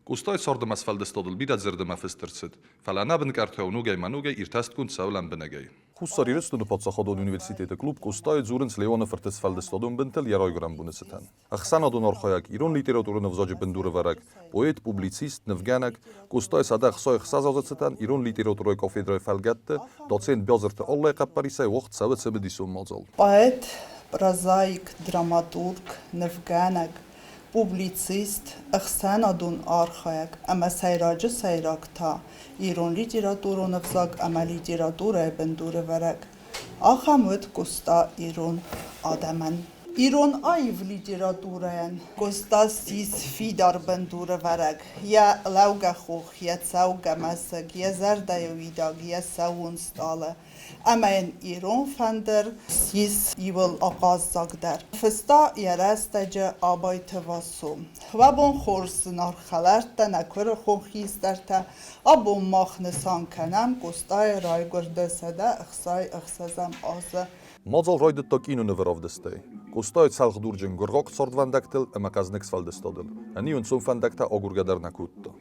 Կուստայ սորդը մասվալդը ստոդլ բիդա ձրդը մաֆստրցդ, ֆալանա բնկարթեոնուգայ մանուգայ իրտաստ կուն ծավլան բնագայ։ Խուսարիրը ստուդը պատսախոդոն ունիվերսիտետը կլուբ կուստայ զուրնց լեոնը ֆրտեսվալդը ստոդոն բնտել երոյ գրամ բունեցտան։ Ախսանադոն օրխոյակ իրոն լիտերատուրը նվզոջը բնդուրը վարակ, պոետ, պուբլիցիստ, նվգանակ, կուստայ սադախ սոյ խսազազացտան իրոն լիտերատուրոյ կոֆեդրոյ ֆալգատը, դոցենտ բյոզրտը օլլայ կապարիսայ ողտ սավը ծբդիսում մոզալ։ Պոետ, պրոզաիկ, դրամատուրգ, նվգանակ, պուբլիցիստ, ըխսանադուն արխայակ, ամա սայրաջը սայրակթա, իրոն լիտերատուրը նվզակ, ամա լիտերատուրը է բնդուրը վարակ, ախամուտ կուստա իրոն ադաման։ Իրոն այվ լիտերատուրան, կոստասիս ֆիդար բնդուրը վարակ, я լավգա խող, я ծավգա մասակ, я զարդայը վիդագ, я սավուն ստալը, ամեն իրոն ֆանդր, սիս իվլ աղազ զագդար։ Ֆստա երաստաջը աբայթը վասում, վաբոն խորսն արխալարտը, նակվրը խոնխիստարտը, աբոն մախնսան կնամ, կոստայը ռայգորդեսադա, ըխսայ ըխսազամ ազը, Մոզալ ռոյդը տոկինու նվրով դստեյ։ Կուստայ ցալխ դուրջն գրգոկ սորդ վանդակտել ամակազնեքս վալդստոդել։ Они он сум фандакта огургадар на кутто.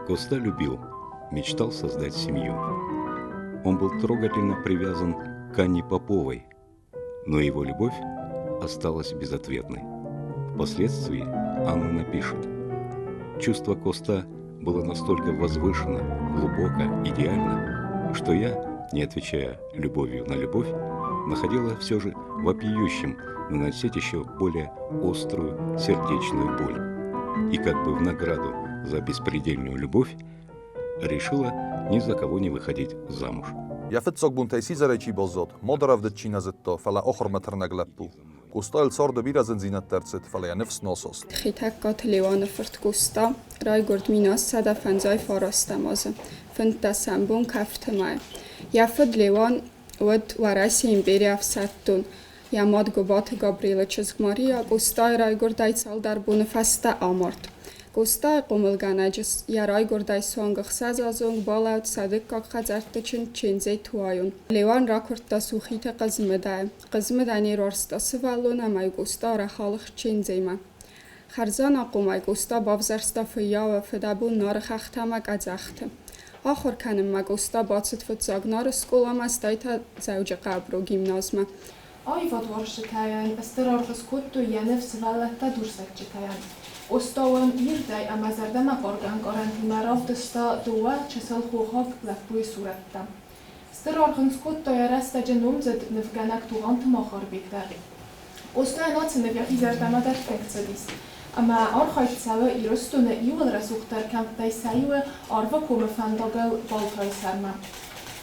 Коста любил, мечтал создать семью. Он был трогательно привязан к Анне Поповой, но его любовь осталась безответной. Впоследствии Анна напишет: «Чувство Коста было настолько возвышено, глубоко, идеально, что я, не отвечая любовью на любовь, находила все же вопиющим наносить еще более острую сердечную боль. И как бы в награду за беспредельную любовь решила ни за кого не выходить замуж». Яфет цогбунтай сизаречи бозот, модарав дчиназетто, фала охор матернаглаппу. Կուստայլ սորդը բիրազն զինատերցետ ֆալյանև սնոսոստ։ Խիթակ կաթլիվանը ֆրտկուստա, ռայգորդ մինաս սադաֆանձայ ֆորոստամոզը, ֆնտասամբուն կավթմայ։ Яфет լիվան ոդ վարասի իմպերիավ սատտուն, ямад գոբաթ Գաբրիելը չզգմարիա, կուստայ ռայգորդ այցալ դարբունը ֆաստա ամորտ։ Կուստայ կոմլգանաջս երայգորդ այսոն գխսազ ազոնգ բալաուտ սադիկ կակխածարտչին չինձեյ թուայուն։ Լիվան ռակորդ տասուխիթը qızmıdani rorstası vallun amay gusta raxalıq çinzeyma. Xarzan aqumay gusta bavzarstafı yava fedabun narı xaxtama qazaxtı. Axor kanim magusta batsıt fıtsagnar skolama stayta zavcı qabru gimnazma. Ayvad varşıkayan, ıstırar kuttu yanıf sıvalletta dursakçıkayan. Ostağın yirday amazardama qorgan karantinaraftısta dua çesal xoğaq lappuy suratta. Stırarğın skutto yarasta canumzed nefganak tuğantı maxar bekdari. Ostağın atsı nevyaxi zardama derfekcedis. Ama arxayt savı irostuna iwal rasuqtar kamptay sayı arva kome fandagal baltay sarma.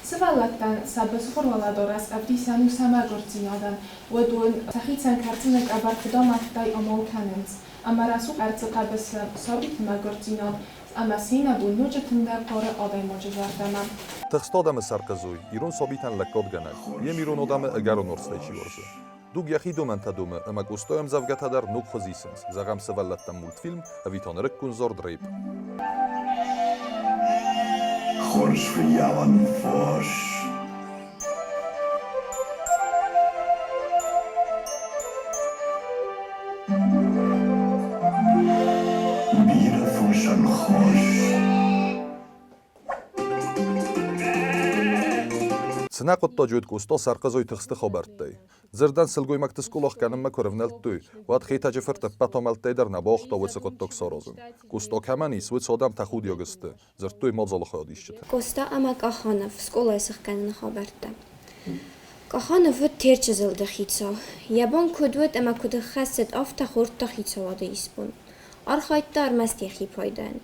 Sıvallattan sabı sıfırvaladoras avdisanu sama gorcinadan ودون saxitsan karcinek abarkudamattay amal kanens. Ama rasuq arcıqabısı sabit ma gorcinad. Ama sina bu nocatında qora aday mocazardama. Թղստոդամը սարկազույ, իրուն սոբիտան լակոտ գնակ, եմ իրուն օդամը ըգարոն օրստեյչի որսը։ Դուգ յախիդում ընթադումը, ըմակ ուստոյեմ զավգաթադար նուկ խզիսենց, զաղամ սվալլատտան մուլտֆիլմ, վիտոներըկ կունզոր դրեյպ։ Խորշ վիալան ֆոշ Բիրը ֆոշան խոշ Ցնակոտտո ջուտ կուստո սարկազոյ թղստը խոբարտեյ։ Ձրդան սլգոյմակ տսկոլող կանım մա կորվնել տույ, վատ խիթաջը ֆրտը պատոմալ տեդարնա բողտո վծկոտտոք սորոզն։ Կուստո կամանիս վծ հոդամ թախուդ յոգստը, ձրտույ մոձոլը խոդիշչը։ Կոստա ամա կախանով, սկոլայ սխկանն խոբարտը։ Կախանով վտ թերչը զլդը խիցո, յաբոն կուդուտ ամա կուդը խասետ ավտա խորտա խիցո վադը իսպուն։ Արխայտտա արմաստ եխի պայդան։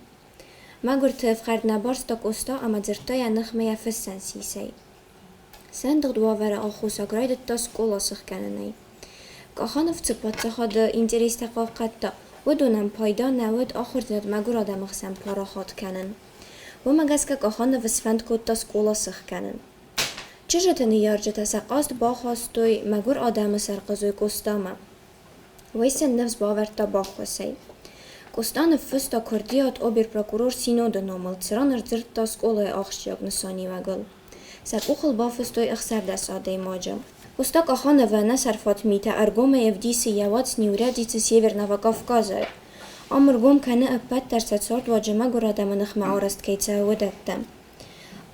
Մագուրթը վխարդնաբարստո կոստա ամա ձրտոյ անխ մեյաֆեսսան սիսեյ։ Սանդղ դուավերը ալխուսագրայդը տաս կոլասıq կանանay. Կախանով ծպացախադը ինտերեստա qavqatda, ودونم پایدا نود آخر زد مگور آدم خسم پاراخات کنن. و مگس که کخانه وسفند کد تا سکولا سخ کنن. چجتنی یارجه تسقاست باخواستوی مگور آدم سرقزوی کستامه. ویسن نفس باورتا باخواسی. کستان فستا کردیات آبیر پراکورور سینود نامل تران ارزرد تا سکولای آخشیاب نسانی مگل. سر اوخل بافستوی اخسر دست آده ماجم. Куста Каханова на Сарфат Мита Аргома Евдиси Явац Неурядицы Северного Кавказа. أمرقوم كان أبات ترسد صورت واجمع قرادة منخ معورست كيتسا ودتم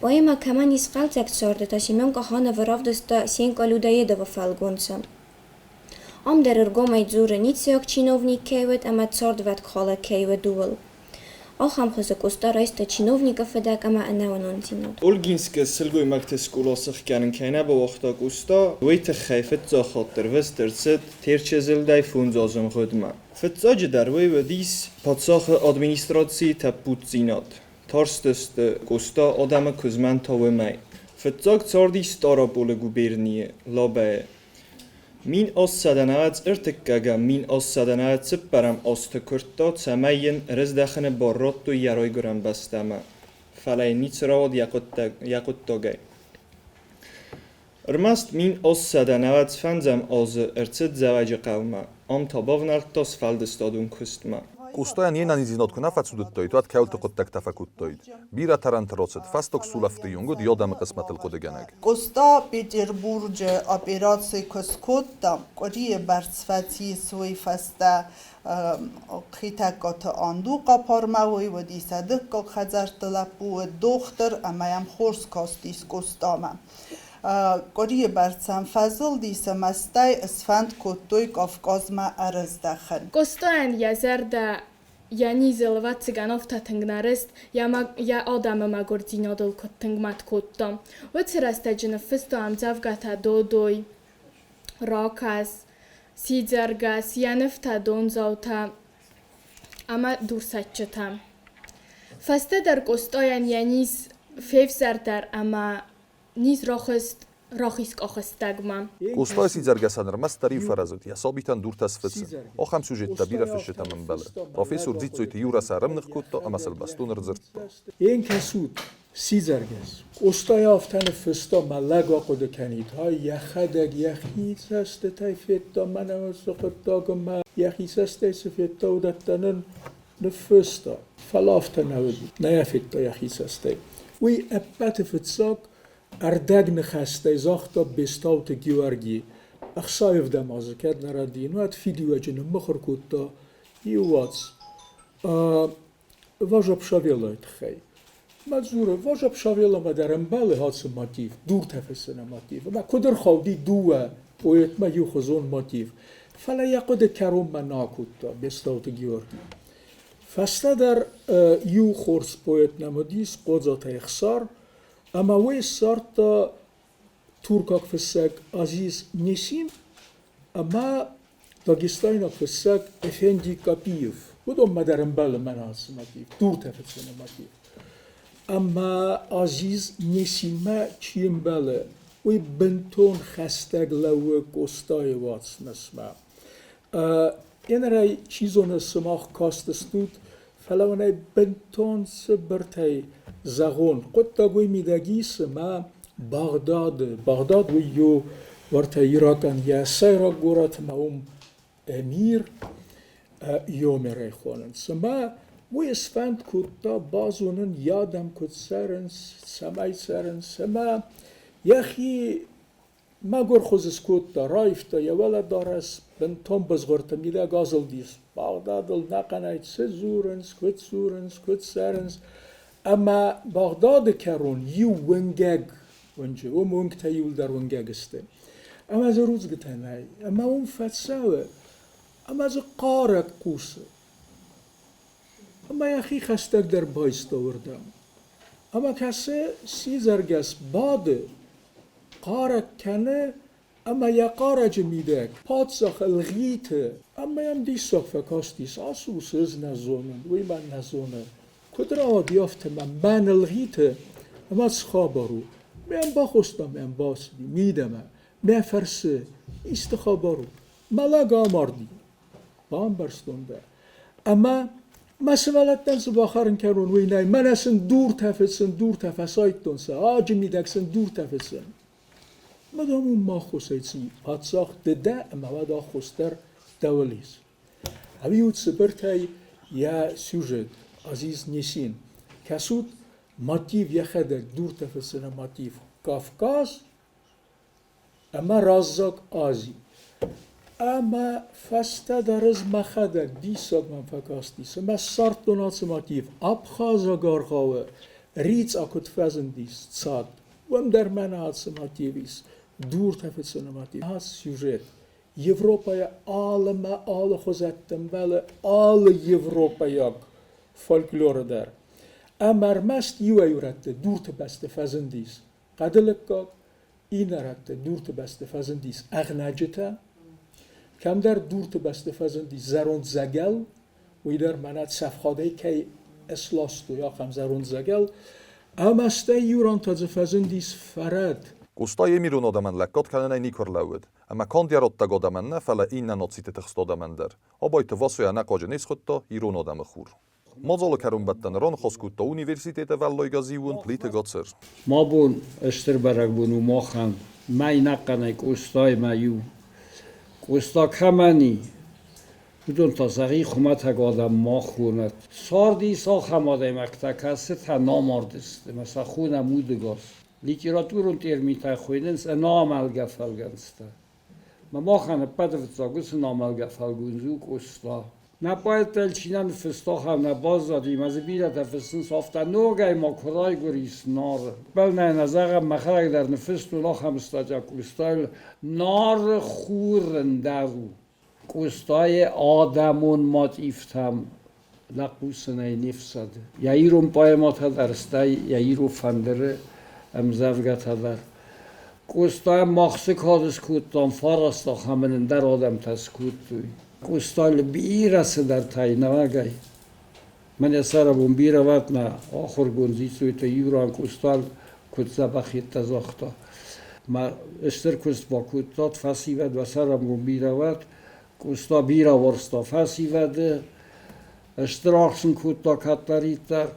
وإما كمان يسقال تاك صورت تاسيمون كخانة ورافدستا سين كالوداية دو فالقونسا أم در ارقوم ايدزور نيتسيوك чиновник كيوت أما تصورت وات كخالة كيوت دول أخام خزك أستاريستا чиновников فداك أما أنا ونونتينود Olginska silgoj magtes skolosach kennen keina bewachtag usta, weite geifet zo khotter westerset terchezildai funzozum godma. Fetzaje darwe wedis patsache administratie taputzinat. Tarsteste usta adame kuzman tawemai. Fetzag tsardi starapole gubernie labe. Min as sadanat irtekkaga min as sadanat separam astekurtat samayen rezdakhne barratto yaroy gram bastama. Falay nitsrad yaquttagay. Ermast min as sadanat fanzam az ertset zawaj qawma. Am tabavnartas faldestadun kustma. Кустајан јена низинот кунафацудуттој, тоат кеултоқоттак тафакуттој. Бира тарантросет, фасток сулафты юнгуд, јодам қысматыл кодегенег. Կոստա Պետերբուրգը օպերացիա կսկոտա կորիե բարձվացի սոյ ֆաստա խիտակոթ անդու կապարմավոյ ոդիսադը կոխազարտլապու դոկտոր ամայամ խորս կոստիս կոստամա կորիե բարձան ֆազլ դիսը մաստայ ասֆանդ կոտոյ կովկազմա արզդախն Կոստոյան եզերդը Յանիզելվա ցիգանով թաթնգնարեստ я адамը մագորձինոդլ կոթնգմատ կոտտո ոցրաստաջնը ֆստո ամձավ գաթա դոդոյ ռոկաս սիձարգաս յանվթա դոնզաութա ամա դուրսաչթա ֆաստեդար կոստոյան յանիզ ֆեվսարտար ամա نيز راخيس قاخستاغما Կուստայ սիձարգասանր մաստարի ֆարազոտ, ясобитан դուրտաս ֆծը։ Ոխամ սյուժետտա բիրա ֆշետա մնբալը։ Պրոֆեսոր ձիծոյտի յուրասարմ նխկուտտո ամասել բաստուն րձրտտո։ این کسود سیزرگز استای آفتن فستا ملگ آقود کنید های یخدگ یخیز هست تای فتا منم از سقطاق ما یخیز هست تای سفتا و دتنن نفستا فلافتن هودی نه فتا یخیز هست تای وی ابت فتساق اردگ نخسته زاختا بستاوت گیورگی اخصایف دمازه کرد نردین و ات فیدیو جنم مخور کتا یواتس واجب شاویلایت خی مزوره واجب شاویلا ما درم باله هاتس ماتیف دور تفسن ماتیف ما کدر خودی دوه پویت ما یو خزون ماتیف فلا یقود کرم ما ناکوتا بستاوت گیورگی فستا در یو خورس پویت نمودیس قوزات اخسار اما وی سارتا تورکاک فسک عزیز نیسیم اما داگستاینا فسک افندی کپیف بودم مدرم بله من هستماتیف دور تفتسنماتیف اما عزیز نیسیم چیم بله وی بنتون خستگ لوه کستای واتس نسمه این رای چیزون سماخ کاستستود فلوانه بنتون سبرتای زغون قد تاگوی میدگیس ما بغداد ویو ورته ایراکن یا سیرا گورت ما امیر یوم رای خونن سما وی اسفند کتا بازونن یادم کت سرنس سمای سرنس سما یخی ما گور خوزس کتا رایفتا یا ولا دارس بنتون بزغورتا میده گازل دیس بغداد نقنایت سزورنس کت سرنس اما بغداد کرون یو ونگگ ونجه و مونگ تا یول در ونگگ استه اما از روز گتنای اما اون فتساوه اما از قارک قوسه اما یخی خستک در بایستا وردم اما کسی سیزرگس باده قارک کنه اما یا قارج میدک پادساخ الغیته اما یم دیساخ فکاستیس آسوس از نزونن وی من نزونه کدر آدی آفته من الغیته اما از خوابارو من باخوستا من باسدی میدمه من فرسه ایست خوابارو ملگ آماردی با هم برستونده اما مسئولتن سباخرن کرون وی نای من اسن دور تفسایتون سه آج میدکسن دور تفسن مدام اون ما خوستیسی پادساخ ده اما ودا خوستر دولیز همیود سبرتای یا سوژت عزیز نیسین کسود ماتیف یخدک دور تفسن ماتیف کافکاز اما رازاک آزی Ama fasta darız maxada disad man fakastisa. Ma sart donatse motiv. Abkhaza gargawe. Riets akut fazendis zad. Wam der manatse motivis. Doert hefetse motiv. Has sujet. Evropa'ya alle gezetten welle alle Evropa'ya folklore der. Amar mest juwe jurette doerte beste fazendis. Qadelijk inarette doerte beste fazendis. Agnajeta. کم در دور تو بسته فزندی زرون زگل و در منات صفخاده که اسلاستو یا خم زرون زگل اما استه یوران تازه فزندیس فرد Кустай емирун одаман леккат калена никор лауд. Ама кан диарот таг одаман не фала инна ноците тхст одаман der. Абайт васоя на каже нес хотта ирон одам хур. Мазал карун баттан ран хаскут университете валлой газиун плите гацер. ما بون اشتربرک بون و ما خان مای نکنک استای مایو استا کمانی بدون تازگی خمت آدم ما خونت ساردی ساخت آدم اکتکاسه تا نامردست مثلا خونه مودگاست لیتراتورون ترمیت خویدنس نامل گفلگنست ما خانه پدرت زاگوس نامل گفلگونزوک استا نباید تلچینن فستاخ هم نباز دادیم از بیرت فستن صافتا نوگای ما کرای گریس نار بل نه نزاق مخرق در نفست و لاخ هم استاجا کستای نار خورن درو کستای آدمون مات ایفتم لقوسنه نفسد یا ایرون پای مات درسته یا ایرو فندره امزفگت در کستای مخصی کادش کودتان فارستا همین در آدم تسکود توی کستال بیرس در تای نواگای من اصلا بون بیره وقت نه آخر گنزی سوی تا یوران کستال کتزا بخید تزاختا ما اشتر کست با کتات فسی ود و سرم بون بیره وقت کستا بیره ورستا فسی وده اشتر آخشن کتا کتلاری تر